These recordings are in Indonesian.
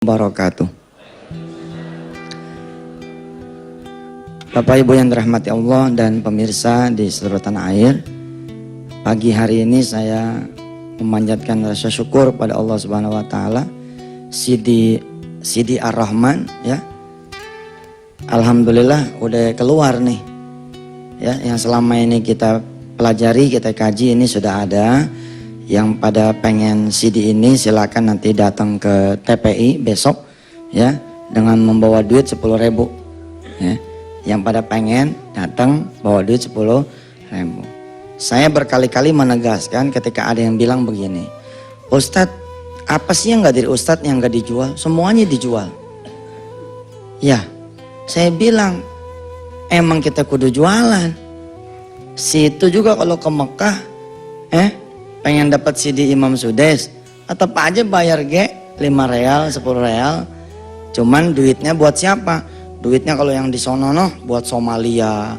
Wabarakatuh. Bapak Ibu yang dirahmati Allah dan pemirsa di seluruh tanah air, pagi hari ini saya memanjatkan rasa syukur pada Allah Subhanahu wa taala. Sidi Ar-Rahman ya. Alhamdulillah udah keluar nih. Ya, yang selama ini kita pelajari, kita kaji ini sudah ada. Yang pada pengen CD ini silakan nanti datang ke TPI besok ya dengan membawa duit 10.000 ya. Yang pada pengen datang bawa duit 10.000. Saya berkali-kali menegaskan ketika ada yang bilang begini, Ustadz apa sih yang gak dari Ustadz yang gak dijual? Semuanya dijual. Ya saya bilang emang kita kudu jualan. Situ juga kalau ke Mekah pengen dapat CD Imam Sudes atau apa aja bayar 5 real 10 real, cuman duitnya buat siapa? Duitnya kalau yang di sono buat Somalia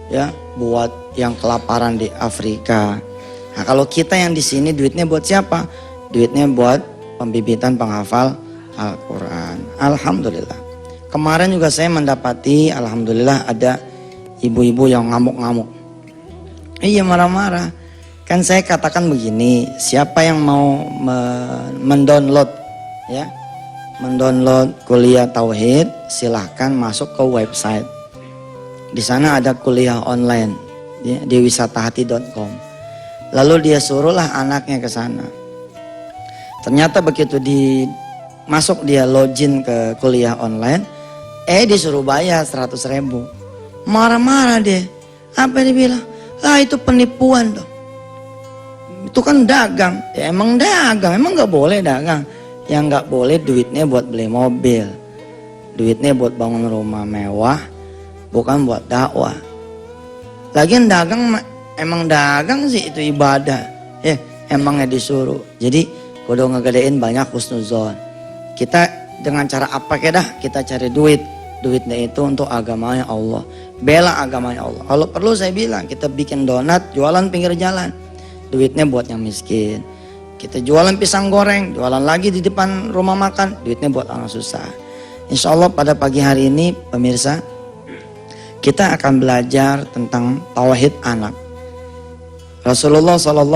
ya, buat yang kelaparan di Afrika. Nah kalau kita yang di sini duitnya buat siapa? Duitnya buat pembibitan penghafal Al-Quran. Alhamdulillah kemarin juga saya mendapati alhamdulillah ada ibu-ibu yang ngamuk-ngamuk, iya marah-marah. Kan saya katakan begini, siapa yang mau mendownload ya, mendownload kuliah tauhid, silahkan masuk ke website. Di sana ada kuliah online ya, di wisatahati.com. Lalu dia suruhlah anaknya ke sana. Ternyata begitu masuk dia login ke kuliah online, disuruh bayar 100.000. Marah-marah dia. Apa dia bilang? Ah itu penipuan dong. Itu kan dagang, ya emang dagang, emang gak boleh dagang. Yang gak boleh duitnya buat beli mobil, duitnya buat bangun rumah mewah, bukan buat dakwah. Lagian dagang, emang dagang sih itu ibadah, ya emangnya disuruh. Jadi kudu ngegedein banyak husnuzon. Kita dengan cara apa kedah kita cari duit, duitnya itu untuk agamanya Allah, bela agamanya Allah. Kalau perlu saya bilang kita bikin donat, jualan pinggir jalan. Duitnya buat yang miskin. Kita jualan pisang goreng, jualan lagi di depan rumah makan, duitnya buat orang susah. Insya Allah pada pagi hari ini pemirsa, kita akan belajar tentang tauhid anak. Rasulullah SAW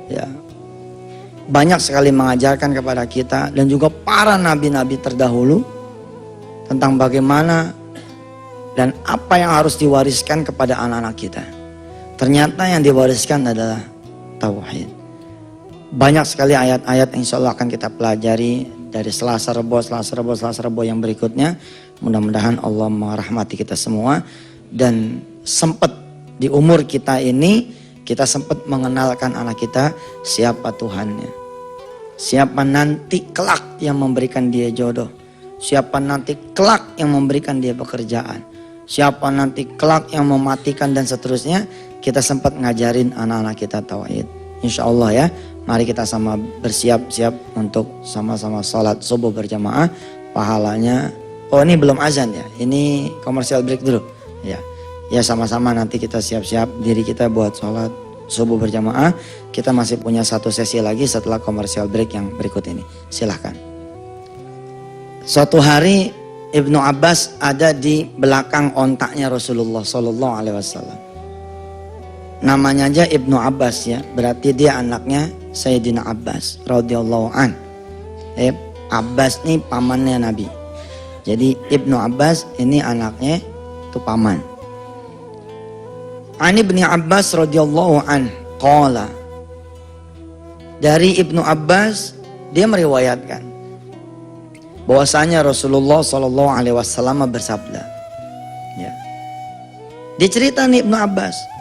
ya, banyak sekali mengajarkan kepada kita dan juga para nabi-nabi terdahulu tentang bagaimana dan apa yang harus diwariskan kepada anak-anak kita. Ternyata yang diwariskan adalah tauhid. Banyak sekali ayat-ayat yang insya Allah akan kita pelajari dari Selasa Rebo yang berikutnya. Mudah-mudahan Allah merahmati kita semua. Dan sempat di umur kita ini, kita sempat mengenalkan anak kita siapa Tuhannya. Siapa nanti kelak yang memberikan dia jodoh. Siapa nanti kelak yang memberikan dia pekerjaan. Siapa nanti kelak yang mematikan dan seterusnya. Kita sempat ngajarin anak-anak kita tauhid. Insya Allah ya, mari kita sama bersiap-siap untuk sama-sama sholat subuh berjamaah. Pahalanya, oh ini belum azan ya, ini komersial break dulu. Ya sama-sama nanti kita siap-siap diri kita buat sholat subuh berjamaah. Kita masih punya satu sesi lagi setelah komersial break yang berikut ini. Silahkan. Suatu hari Ibnu Abbas ada di belakang ontaknya Rasulullah SAW. Namanya aja Ibnu Abbas ya, berarti dia anaknya Sayyidina Abbas radhiyallahu an. Abbas nih pamannya Nabi. Jadi Ibnu Abbas ini anaknya itu paman. Ani bin Abbas radhiyallahu an qala. Dari Ibnu Abbas dia meriwayatkan bahwasanya Rasulullah SAW bersabda. Ya. Dicerita nih Ibnu Abbas.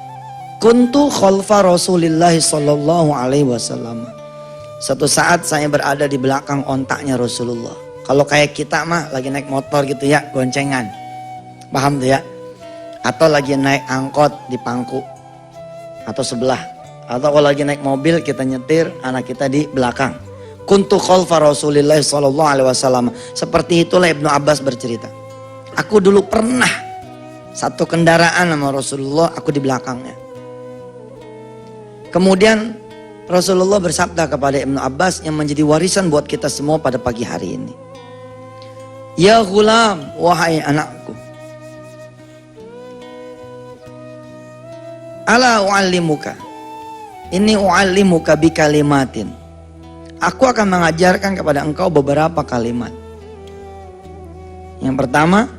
Kuntu khalfa Rasulillah sallallahu alaihi wasallam. Satu saat saya berada di belakang ontaknya Rasulullah. Kalau kayak kita mah lagi naik motor gitu ya, goncengan. Paham tuh ya? Atau lagi naik angkot di pangku atau sebelah. Atau kalau lagi naik mobil kita nyetir, anak kita di belakang. Kuntu khalfa Rasulillah sallallahu alaihi wasallam. Seperti itulah Ibnu Abbas bercerita. Aku dulu pernah satu kendaraan sama Rasulullah, aku di belakangnya. Kemudian Rasulullah bersabda kepada Ibnu Abbas yang menjadi warisan buat kita semua pada pagi hari ini. Ya ghulam, wahai anakku. Ala u'allimuka. Ini u'allimuka bi kalimatin. Aku akan mengajarkan kepada engkau beberapa kalimat. Yang pertama,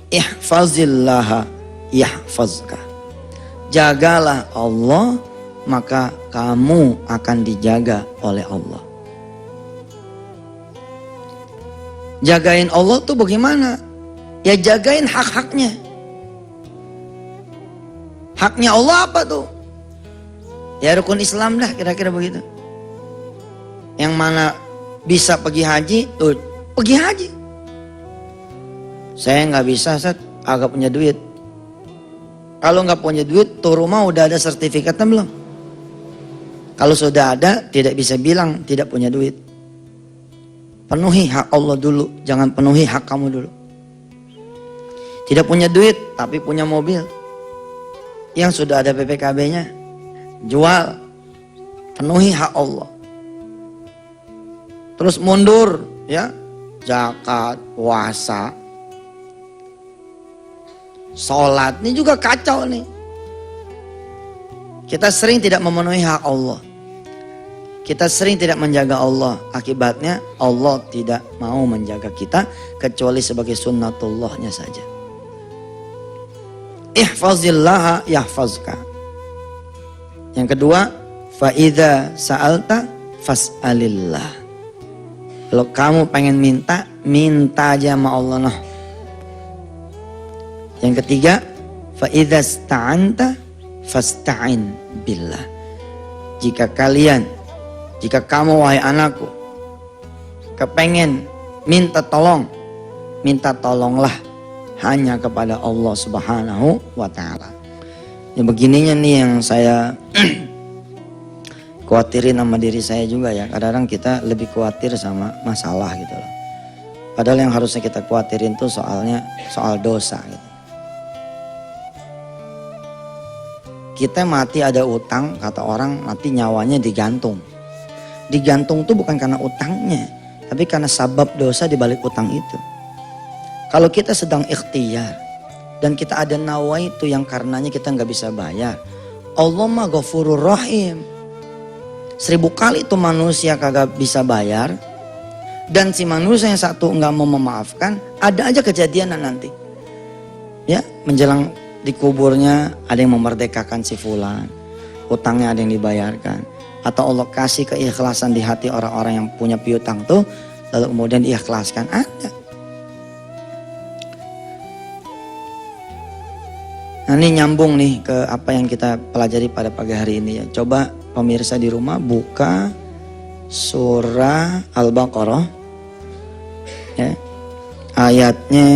ihfazillaha yahfazka. Jagalah Allah, maka kamu akan dijaga oleh Allah. Jagain Allah tuh bagaimana? Ya jagain hak-haknya. Haknya Allah apa tuh? Ya rukun Islam dah, kira-kira begitu. Yang mana bisa pergi haji, tuh pergi haji. Saya nggak bisa, Ustaz, agak punya duit. Kalau nggak punya duit, tuh rumah udah ada sertifikatnya belum? Kalau sudah ada, tidak bisa bilang tidak punya duit. Penuhi hak Allah dulu, jangan penuhi hak kamu dulu. Tidak punya duit, tapi punya mobil yang sudah ada PPKB-nya, jual, penuhi hak Allah. Terus mundur, ya, zakat, puasa, sholat, ini juga kacau nih. Kita sering tidak memenuhi hak Allah. Kita sering tidak menjaga Allah. Akibatnya Allah tidak mau menjaga kita kecuali sebagai sunnatullahnya saja. Ihfazillaha yahfazka. Yang kedua, fa idza sa'alta fas'alillah. Kalau kamu pengen minta, minta aja sama Allah noh. Yang ketiga, fa idza sta'anta fasta'in billah. Jika kamu wahai anakku kepengen minta tolong, minta tolonglah hanya kepada Allah Subhanahu wa ta'ala. Ya begininya nih yang saya khawatirin sama diri saya juga ya. Kadang-kadang kita lebih khawatir sama masalah gitu loh. Padahal yang harusnya kita khawatirin tuh soal dosa gitu. Kita mati ada utang, kata orang mati nyawanya digantung. Digantung tuh bukan karena utangnya, tapi karena sabab dosa di balik utang itu. Kalau kita sedang ikhtiar dan kita ada nawaitu yang karenanya kita nggak bisa bayar, Allah mah Ghafurur Rahim. 1000 kali itu manusia kagak bisa bayar dan si manusia yang satu nggak mau memaafkan, ada aja kejadian nanti. Ya, menjelang di kuburnya ada yang memerdekakan si fulan, utangnya ada yang dibayarkan. Atau Allah kasih keikhlasan di hati orang-orang yang punya piutang tuh, lalu kemudian diikhlaskan, ada. Nah ini nyambung nih ke apa yang kita pelajari pada pagi hari ini ya. Coba pemirsa di rumah buka surah Al-Baqarah ya. Ayatnya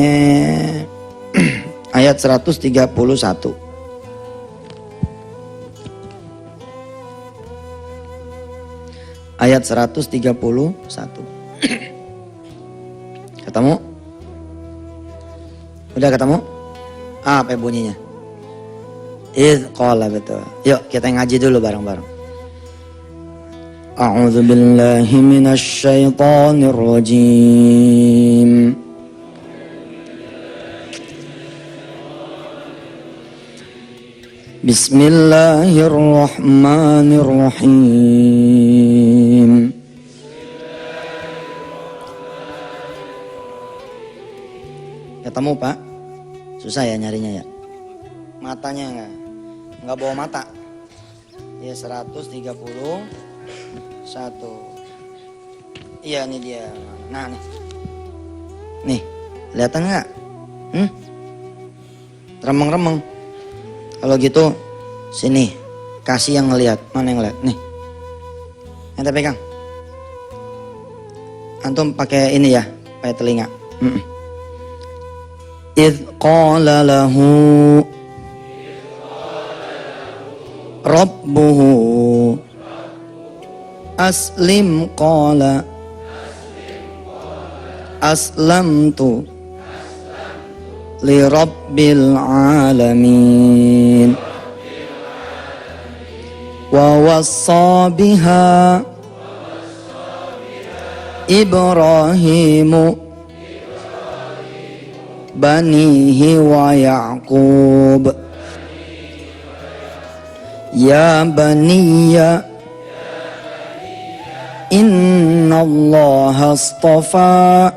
ayat 131. Ayat 131. Ketemu? Udah ketemu? Apa bunyinya? Idz qala, betul. Yuk kita ngaji dulu bareng-bareng. A'udzu billahi minasy syaithanir rajim. Bismillahirrahmanirrahim. Ketemu Pak? Susah ya nyarinya ya? Matanya nggak bawa mata. Ya 131. Iya ini dia. Nah nih. Nih, kelihatan nggak? Remeng-remeng. Kalau gitu sini kasih yang ngelihat. Mana yang ngelihat? Nih. Ente pegang. Antum pakai ini ya, pakai telinga. Idz qala lahu rabbuhu aslim qala aslamtu li rabbil alamin ووصى بها إبراهيم بنيه ويعقوب يا بني إن الله اصطفى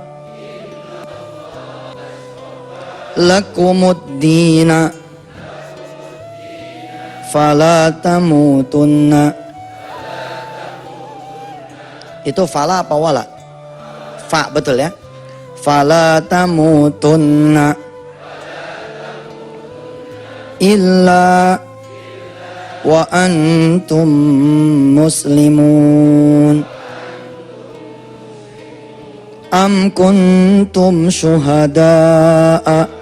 لكم الدين fala tamutunna. Itu fala apa wala? Fa, betul ya? Fala tamutunna illa wa antum muslimun. Am kuntum syuhada'a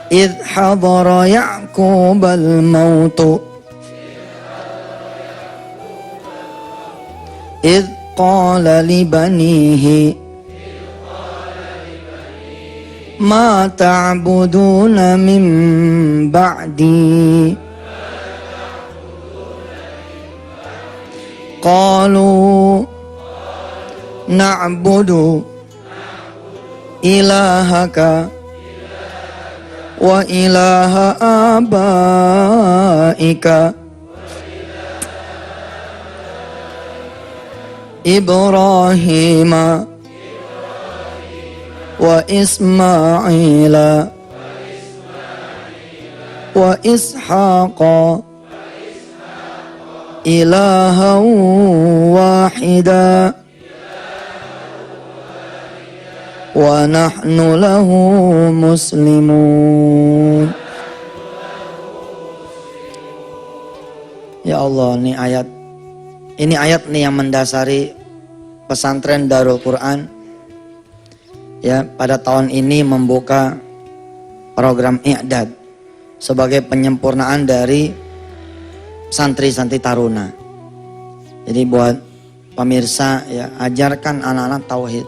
إذ حضر يعقوب الموت إذ قال لبنيه ما تعبدون من بعدي قالوا نعبد إلهك wa ilaha abaika Ibrahim wa Ismaila wa Ishaqa ilahan wahida wa nahnu lahu muslimun. Ya Allah, ini ayat nih yang mendasari pesantren Darul Quran ya pada tahun ini membuka program i'dad sebagai penyempurnaan dari santri-santri taruna. Jadi buat pemirsa ya, ajarkan anak-anak tauhid.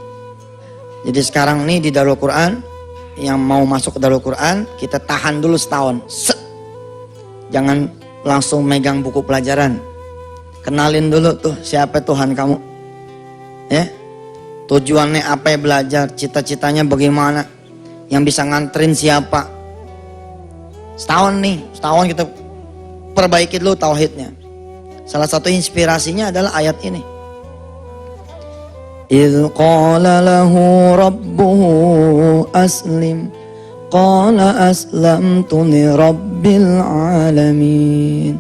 Jadi sekarang nih di Darul Quran, yang mau masuk ke Darul Quran, kita tahan dulu setahun. Jangan langsung megang buku pelajaran. Kenalin dulu tuh siapa Tuhan kamu. Ya, tujuannya apa ya belajar, cita-citanya bagaimana, yang bisa nganterin siapa. Setahun kita perbaiki dulu tauhidnya. Salah satu inspirasinya adalah ayat ini. إذ قال له ربه أسلم قال أسلمت لرب العالمين.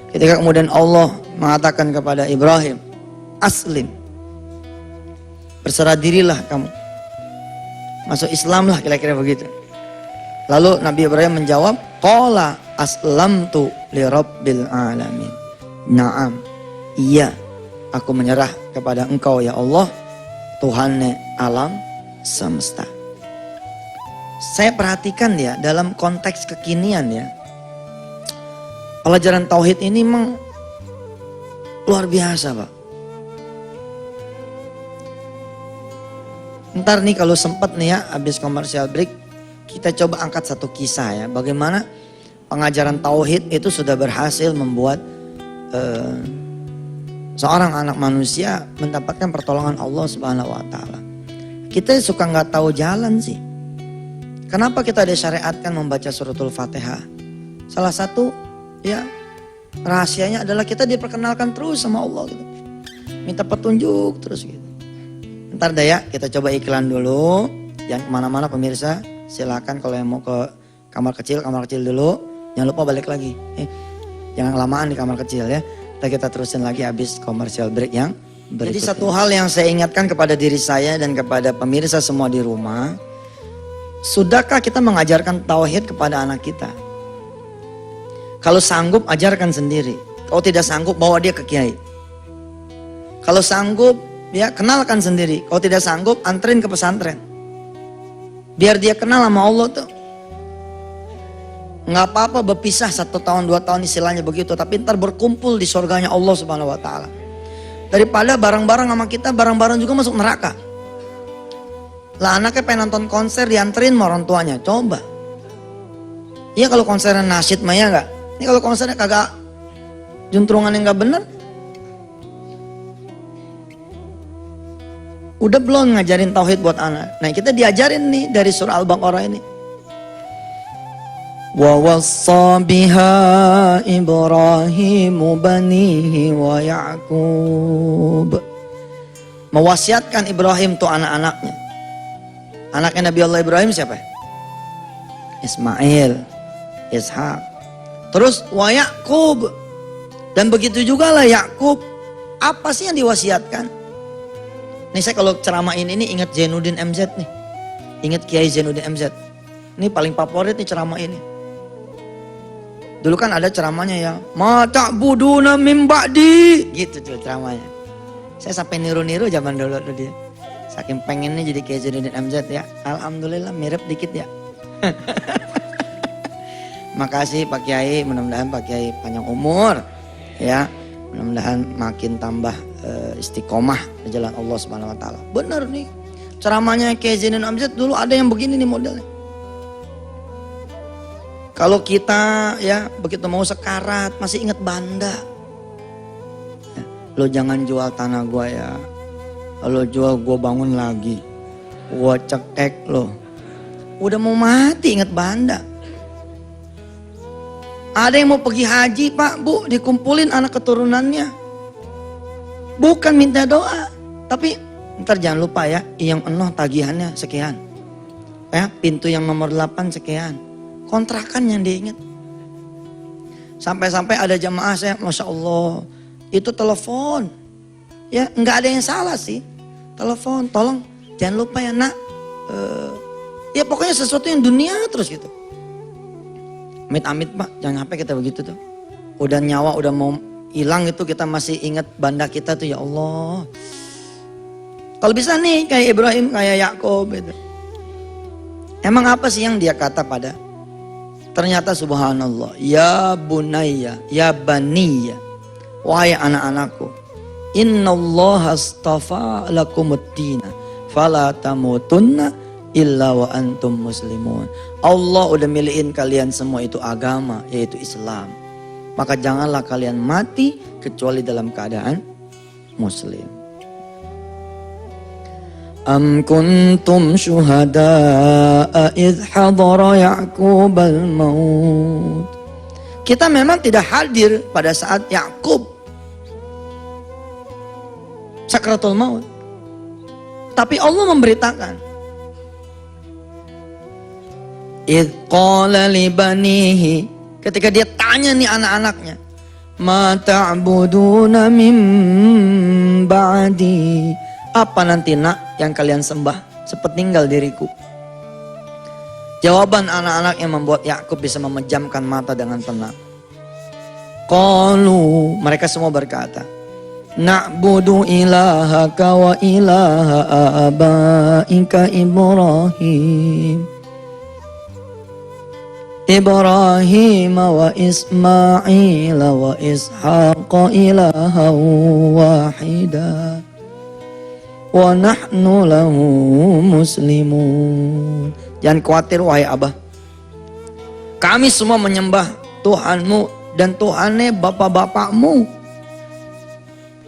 Ketika kemudian Allah mengatakan kepada Ibrahim, aslim, berserah dirilah kamu, masuk Islam lah, kira-kira begitu. Lalu Nabi Ibrahim menjawab, qala aslamtu lirabbil alamin. Naam, iya, aku menyerah kepada engkau ya Allah, Tuhan alam semesta. Saya perhatikan ya dalam konteks kekinian ya, pelajaran tauhid ini memang luar biasa Pak. Ntar nih kalau sempat nih ya, habis commercial break, kita coba angkat satu kisah ya, bagaimana pengajaran tauhid itu sudah berhasil membuat seorang anak manusia mendapatkan pertolongan Allah Subhanahu wa taala. Kita suka nggak tahu jalan sih. Kenapa kita disyariatkan membaca suratul Fatihah? Salah satu ya rahasianya adalah kita diperkenalkan terus sama Allah gitu. Minta petunjuk terus gitu. Ntar deh ya, kita coba iklan dulu. Jangan kemana-mana pemirsa. Silakan kalau yang mau ke kamar kecil dulu. Jangan lupa balik lagi. Jangan kelamaan di kamar kecil ya. Kita terusin lagi habis commercial break yang berikutnya. Jadi satu hal yang saya ingatkan kepada diri saya dan kepada pemirsa semua di rumah, sudahkah kita mengajarkan tauhid kepada anak kita? Kalau sanggup ajarkan sendiri. Kalau tidak sanggup bawa dia ke kiai. Kalau sanggup ya kenalkan sendiri. Kalau tidak sanggup anterin ke pesantren. Biar dia kenal sama Allah tuh. Nggak apa-apa berpisah 1 tahun 2 tahun istilahnya begitu, tapi ntar berkumpul di surganya Allah Subhanahu wa taala. Daripada bareng-bareng sama kita, bareng-bareng juga masuk neraka. Lah anaknya pengen nonton konser dianterin sama orang tuanya, coba. Iya kalau konsernya nasyid mah ya enggak. Ini kalau konsepnya kagak juntrungan yang gak bener, udah belum ngajarin tauhid buat anak. Nah kita diajarin nih dari surah Al-Baqarah ini. Wa wassa biha Ibrahimu banihi wa Ya'qub. Mewasiatkan Ibrahim tuh anak-anaknya. Anaknya Nabi Allah Ibrahim siapa? Ismail, Ishak. Terus wa Ya'qub. Dan begitu juga lah Ya'qub. Apa sih yang diwasiatkan? Nih saya kalau ceramain ini ingat Zainuddin MZ nih. Ingat Kiai Zainuddin MZ. Ini paling favorit nih ceramah ini. Dulu kan ada ceramahnya ya. Ma ta'buduna min ba'di. Gitu tuh ceramahnya. Saya sampai niru-niru zaman dulu tuh dia. Saking pengennya jadi Kiai Zainuddin MZ ya. Alhamdulillah mirip dikit ya. Makasih Pak Kiai. Mudah-mudahan Pak Kiai panjang umur. Ya. Mudah-mudahan makin tambah istiqomah di jalan Allah Subhanahu wa taala. Benar nih. Ceramahnya Kiai Zainuddin MZ dulu ada yang begini nih modelnya. Kalau kita ya begitu mau sekarat masih ingat Banda. Ya, lo jangan jual tanah gua ya. Kalau jual gua bangun lagi. Gua cekek lo. Udah mau mati ingat Banda. Ada yang mau pergi haji Pak, Bu, dikumpulin anak keturunannya. Bukan minta doa, tapi ntar jangan lupa ya, yang enoh tagihannya sekian. Ya, pintu yang nomor 8 sekian. Kontrakan yang diingat. Sampai-sampai ada jamaah saya, Masya Allah, itu telepon. Ya, nggak ada yang salah sih. Telepon, tolong jangan lupa ya nak. Ya pokoknya sesuatu yang dunia terus gitu. Amit-amit Pak, jangan sampai kita begitu tuh. Udah nyawa udah mau hilang itu kita masih ingat Banda kita tuh ya Allah. Kalau bisa nih kayak Ibrahim, kayak Ya'qub gitu. Emang apa sih yang dia kata pada? Ternyata subhanallah, ya bunayya, ya baniya, wahai anak-anakku, innallaha astafa lakumuddina, fala tamutunna illa wa antum muslimun. Allah udah milihin kalian semua itu agama, yaitu Islam. Maka janganlah kalian mati kecuali dalam keadaan muslim. Am kuntum syuhada'a idh hadara Ya'qub al-maut. Kita memang tidak hadir pada saat Ya'qub sakratul maut. Tapi Allah memberitakan. Idh qala li banihi, ketika dia tanya nih anak-anaknya, ma ta'buduna min ba'di. Apa nanti nak yang kalian sembah sepeninggal diriku? Jawaban anak-anak yang membuat Ya'qub bisa memejamkan mata dengan tenang. Qalu, mereka semua berkata, na'budu ilahaka wa ilaha abaika Ibrahim wa Ismail wa Ishaq ilaha wahida wa nahnu lahu muslimun. Jangan khawatir wahai Abah. Kami semua menyembah Tuhanmu dan Tuhannya bapak-bapakmu.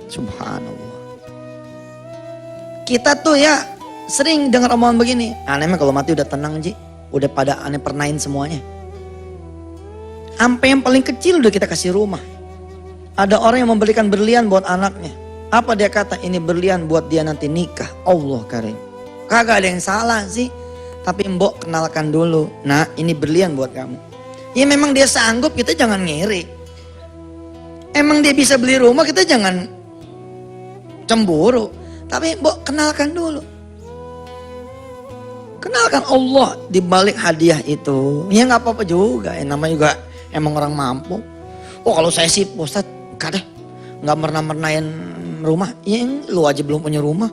Subhanallah. Kita tuh ya sering dengar omongan begini. Anehnya kalau mati udah tenang Ji. Udah pada aneh pernain semuanya. Sampai yang paling kecil udah kita kasih rumah. Ada orang yang membelikan berlian buat anaknya. Apa dia kata? Ini berlian buat dia nanti nikah. Allah karim. Kagak ada yang salah sih. Tapi mbok kenalkan dulu. Nah ini berlian buat kamu. Ya memang dia sanggup, kita jangan ngiri. Emang dia bisa beli rumah, kita jangan cemburu. Tapi mbok kenalkan dulu. Kenalkan Allah di balik hadiah itu. Ya gak apa-apa juga. Namanya juga emang orang mampu. Oh kalau saya sih Ustadz, kadang gak merna-mernain rumah. Ya lu aja belum punya rumah.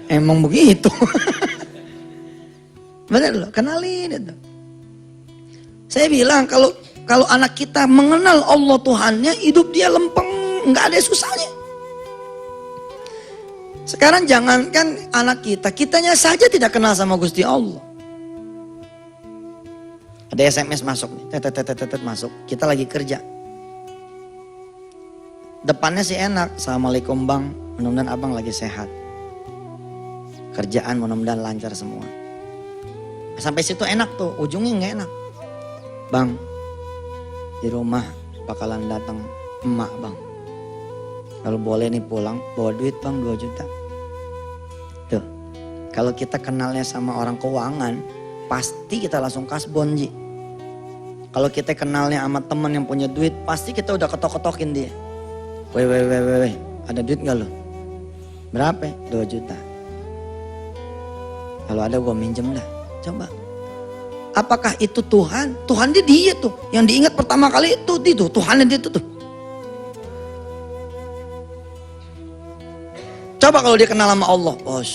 Emang begitu. Bener loh, kenalin itu. Saya bilang kalau anak kita mengenal Allah Tuhannya, hidup dia lempeng, nggak ada susahnya. Sekarang jangankan anak kita, kitanya saja tidak kenal sama Gusti Allah. Ada SMS masuk nih, tetet masuk. Kita lagi kerja. Depannya sih enak, Assalamualaikum bang, mudah-mudahan abang lagi sehat. Kerjaan mudah-mudahan lancar semua. Sampai situ enak tuh, ujungnya nggak enak. Bang, di rumah bakalan datang emak bang. Kalau boleh nih pulang, bawa duit bang 2 juta. Tuh, kalau kita kenalnya sama orang keuangan, pasti kita langsung kasbon Ji. Kalau kita kenalnya sama teman yang punya duit, pasti kita udah ketok-ketokin dia. Weh, ada duit gak lo? Berapa? 2 juta. Kalau ada gue minjem dah, coba. Apakah itu Tuhan? Tuhan dia tuh, yang diingat pertama kali itu Tuhannya dia tuh. Coba kalau dia kenal sama Allah, bos,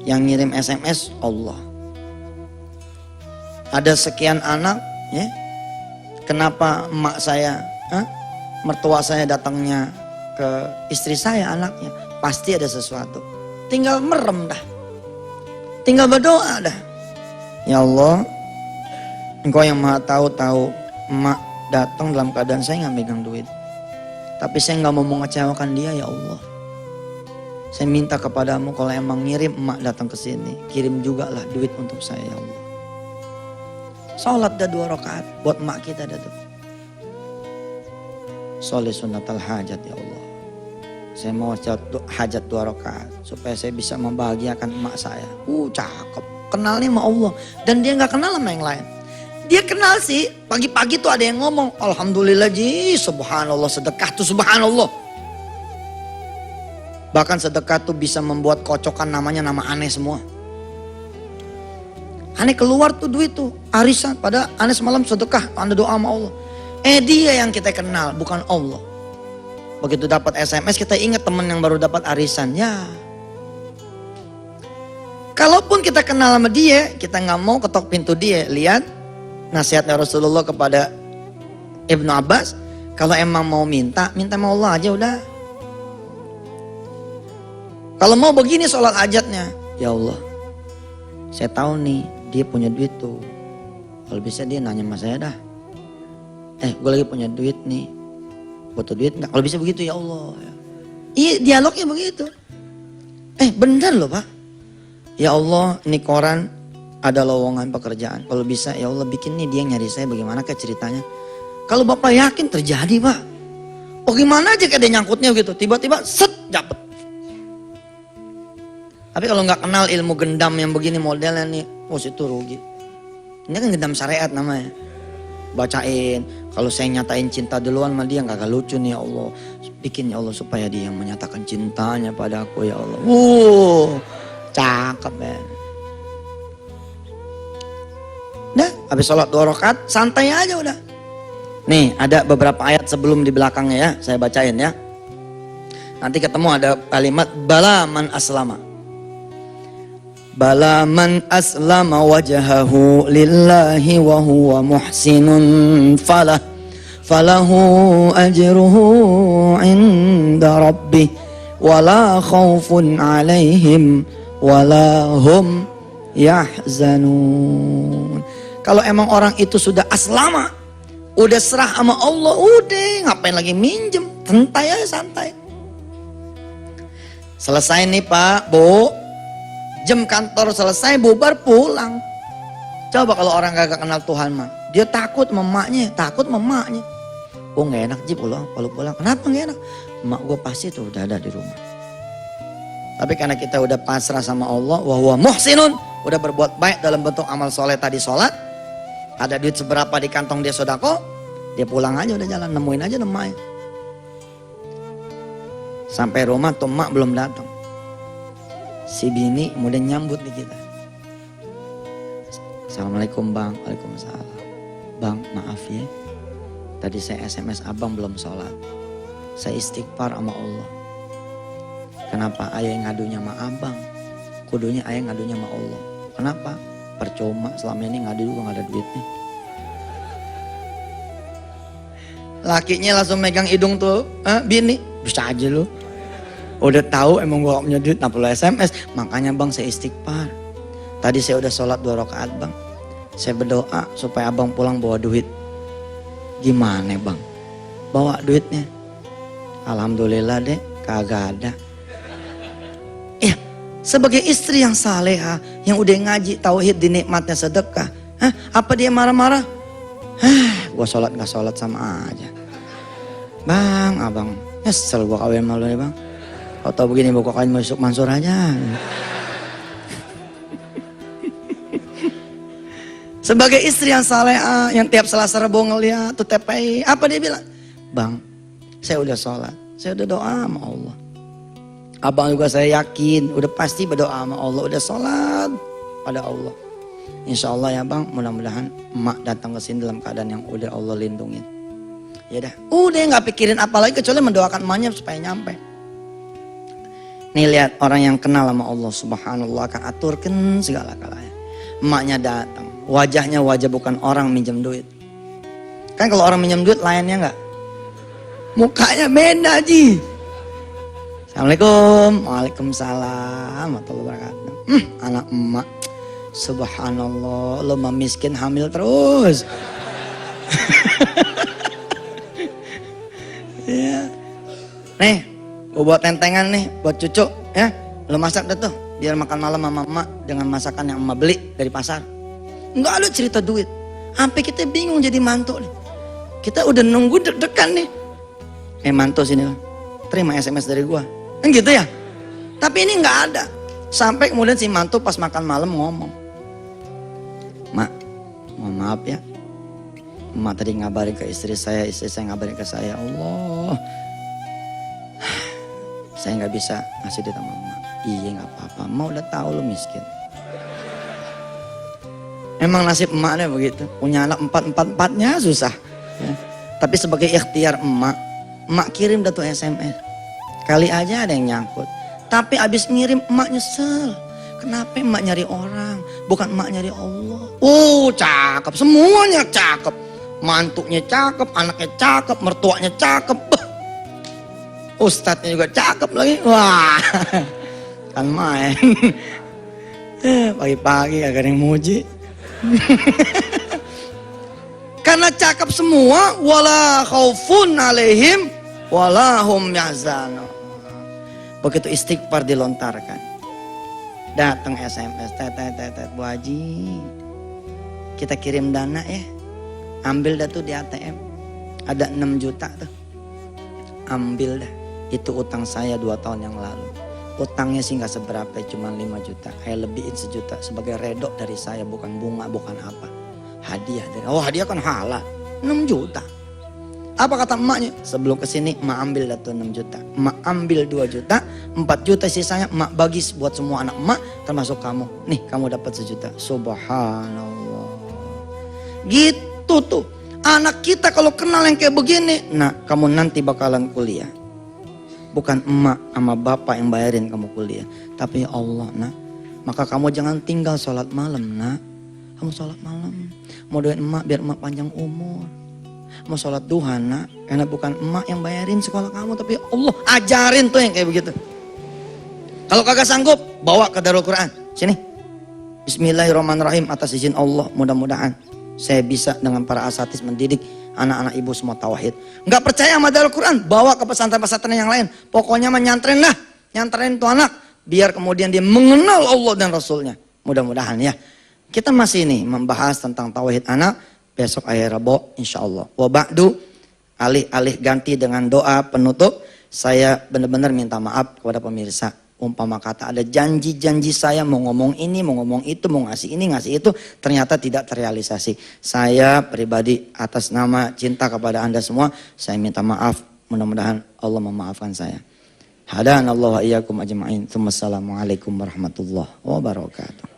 yang ngirim SMS Allah. Ada sekian anak, ya. Kenapa emak saya, mertua saya datangnya ke istri saya anaknya? Pasti ada sesuatu. Tinggal merem dah. Tinggal berdoa dah. Ya Allah, Engkau yang maha tahu emak datang dalam keadaan saya nggak megang duit. Tapi saya nggak mau mengecewakan dia ya Allah. Saya minta kepadamu kalau emang ngirim emak datang ke sini, kirim juga lah duit untuk saya ya Allah. Salat dah 2 rakaat buat emak kita dah tuh. Sholli sunnatal hajat ya Allah. Saya mau hajat 2 rakaat supaya saya bisa membahagiakan emak saya. Cakep. Kenalnya sama Allah. Dan dia gak kenal sama yang lain. Dia kenal sih. Pagi-pagi tuh ada yang ngomong. Alhamdulillah Ji. Subhanallah, sedekah tuh subhanallah. Bahkan sedekah tuh bisa membuat kocokan namanya nama aneh semua. Aneh keluar tuh duit tuh. Arisan. Pada aneh semalam sedekah. Anda doa sama Allah. Dia yang kita kenal, bukan Allah. Begitu dapat SMS kita ingat teman yang baru dapat arisan. Ya. Kalaupun kita kenal sama dia, kita nggak mau ketok pintu dia. Lihat nasihatnya Rasulullah kepada Ibnu Abbas. Kalau emang mau minta sama Allah aja udah. Kalau mau begini sholat hajatnya. Ya Allah, saya tahu nih dia punya duit tuh. Kalau bisa dia nanya sama saya dah. Gue lagi punya duit nih, butuh duit nggak? Kalau bisa begitu ya Allah. Iya, dialognya begitu. Bener loh Pak. Ya Allah, ini koran ada lowongan pekerjaan. Kalau bisa ya Allah bikin nih dia nyari saya, bagaimana ke ceritanya. Kalau Bapak yakin terjadi Pak. Gimana aja kayak dia nyangkutnya gitu. Tiba-tiba set dapet. Tapi kalau nggak kenal ilmu gendam yang begini modelnya nih, itu rugi. Ini kan gendam syariat namanya. Bacain, kalau saya nyatain cinta duluan sama dia gak lucu nih ya Allah. Bikin ya Allah supaya dia yang menyatakan cintanya pada aku ya Allah. Cakep ya. Udah, habis sholat 2 rakaat santai aja udah. Nih ada beberapa ayat sebelum di belakangnya ya, saya bacain ya. Nanti ketemu ada kalimat bala man aslama. Bala man aslama wajhahu lillahi wa huwa muhsinun falahu ajruhu inda rabbih wala khawfun alaihim wala hum yahzanun. Kalau emang orang itu sudah aslama, udah serah sama Allah, udah ngapain lagi minjem, santai aja santai. Selesai nih Pak, Bu, jam kantor selesai, bubar pulang. Coba kalau orang gak kenal Tuhan mah, dia takut memaknya, gak enak Ji pulang, kalau pulang. Kenapa gak enak? Emak gue pasti tuh udah ada di rumah. Tapi karena kita udah pasrah sama Allah, wa huwa muhsinun, udah berbuat baik dalam bentuk amal soleh tadi, sholat, ada duit seberapa di kantong dia sodako, dia pulang aja udah jalan, nemuin aja emaknya. Sampai rumah tuh emak belum datang. Si bini kemudian nyambut di kita. Assalamualaikum bang. Waalaikumsalam. Bang maaf ya, tadi saya SMS abang belum sholat. Saya istighfar sama Allah. Kenapa ayah ngadunya sama abang? Kudunya ayah ngadunya sama Allah. Kenapa? Percuma selama ini ngadu juga gak ada duitnya. Lakinya langsung megang hidung tuh, bini, bisa aja lu. Udah tahu emang gua gak punya duit, kenapa lu SMS? Makanya bang saya istighfar. Tadi saya udah sholat 2 rakaat bang. Saya berdoa supaya abang pulang bawa duit. Gimana bang? Bawa duitnya? Alhamdulillah deh, kagak ada. Ya, sebagai istri yang saleha, yang udah ngaji tauhid dinikmatnya sedekah, apa dia marah-marah? Gua sholat gak sholat sama aja. Bang, abang, nyesel gua kawin malu nih bang. Kalau tau begini gua kawin masuk Mansur aja. Sebagai istri yang salehah, yang tiap Selasa Rebo ngeliat tuh TPI, apa dia bilang? Bang, saya udah sholat, saya udah doa sama Allah. Abang juga saya yakin, udah pasti berdoa sama Allah, udah sholat pada Allah. Insya Allah ya bang, mudah-mudahan emak datang ke sini dalam keadaan yang udah Allah lindungin. Ya dah, udah nggak pikirin apa lagi kecuali mendoakan emaknya supaya nyampe. Nih lihat orang yang kenal sama Allah Subhanallah akan aturkan segala kalanya. Emaknya datang. Wajahnya wajah bukan orang minjem duit. Kan kalau orang minjem duit lainnya enggak? Mukanya beda Ji. Assalamualaikum. Waalaikumsalam warahmatullahi wabarakatuh. Anak emak. Subhanallah. Lo mah miskin hamil terus. Ya. Nih. Gue buat tentengan nih. Buat cucu. Ya. Lo masak dah tuh. Biar makan malam sama emak. Dengan masakan yang emak beli dari pasar. Nggak ada cerita duit. Sampai kita bingung jadi mantu nih. Kita udah nunggu deg-degan nih. Mantu sini lah. Terima SMS dari gua. Kan gitu ya. Tapi ini nggak ada. Sampai kemudian si mantu pas makan malam ngomong. Mak, mohon maaf ya. Emak tadi ngabarin ke istri saya ngabarin ke saya. Allah. Saya nggak bisa ngasih duit sama emak. Iya nggak apa-apa. Emak udah tahu lo miskin. Emang nasib emaknya begitu. Punya anak empat-empatnya susah. Ya. Tapi sebagai ikhtiar emak kirim dah tuh SMS. Kali aja ada yang nyangkut. Tapi abis ngirim emak nyesel. Kenapa emak nyari orang? Bukan emak nyari Allah. Cakep. Semuanya cakep. Mantunya cakep, anaknya cakep, mertuanya cakep. Ustadznya juga cakep lagi. Wah, kan main. Pagi-pagi agak ada yang muji. Karena cakep semua, wala khaufun alaihim wala hum yahzanun. Begitu istighfar dilontarkan, datang SMS, tet Bu Haji, kita kirim dana ya, ambil dah tuh di ATM, ada 6 juta tuh, ambil dah, itu utang saya 2 tahun yang lalu. Utangnya sih gak seberapa, cuma 5 juta. Kayak lebihin 1 juta sebagai redok dari saya, bukan bunga, bukan apa. Hadiah dari, hadiah kan halal. 6 juta. Apa kata emaknya? Sebelum kesini emak ambil dah tuh 6 juta. Emak ambil 2 juta, 4 juta sisanya emak bagi buat semua anak emak, termasuk kamu. Nih kamu dapat 1 juta. Subhanallah. Gitu tuh. Anak kita kalau kenal yang kayak begini, nah kamu nanti bakalan kuliah. Bukan emak sama bapak yang bayarin kamu kuliah. Tapi Allah nak. Maka kamu jangan tinggal sholat malam nak. Kamu sholat malam. Mau doain emak biar emak panjang umur. Mau sholat duha nak. Karena bukan emak yang bayarin sekolah kamu. Tapi Allah ajarin tuh yang kayak begitu. Kalau kagak sanggup bawa ke Darul Quran. Sini. Bismillahirrahmanirrahim. Atas izin Allah mudah-mudahan saya bisa dengan para asatis mendidik anak-anak ibu semua tauhid. Nggak percaya sama Darul Quran, bawa ke pesantren-pesantren yang lain. Pokoknya menyantren lah, nyantren tuh anak, biar kemudian dia mengenal Allah dan Rasulnya. Mudah-mudahan ya. Kita masih nih membahas tentang tauhid anak. Besok hari Rabu, insya Allah. Wa ba'du, alih-alih ganti dengan doa penutup, saya benar-benar minta maaf kepada pemirsa. Umpama kata ada janji-janji saya mau ngomong ini, mau ngomong itu, mau ngasih ini, ngasih itu, ternyata tidak terrealisasi. Saya pribadi atas nama cinta kepada Anda semua, saya minta maaf. Mudah-mudahan Allah memaafkan saya. Hadanallahu wa iyyakum ajma'in. Assalamualaikum warahmatullahi wabarakatuh.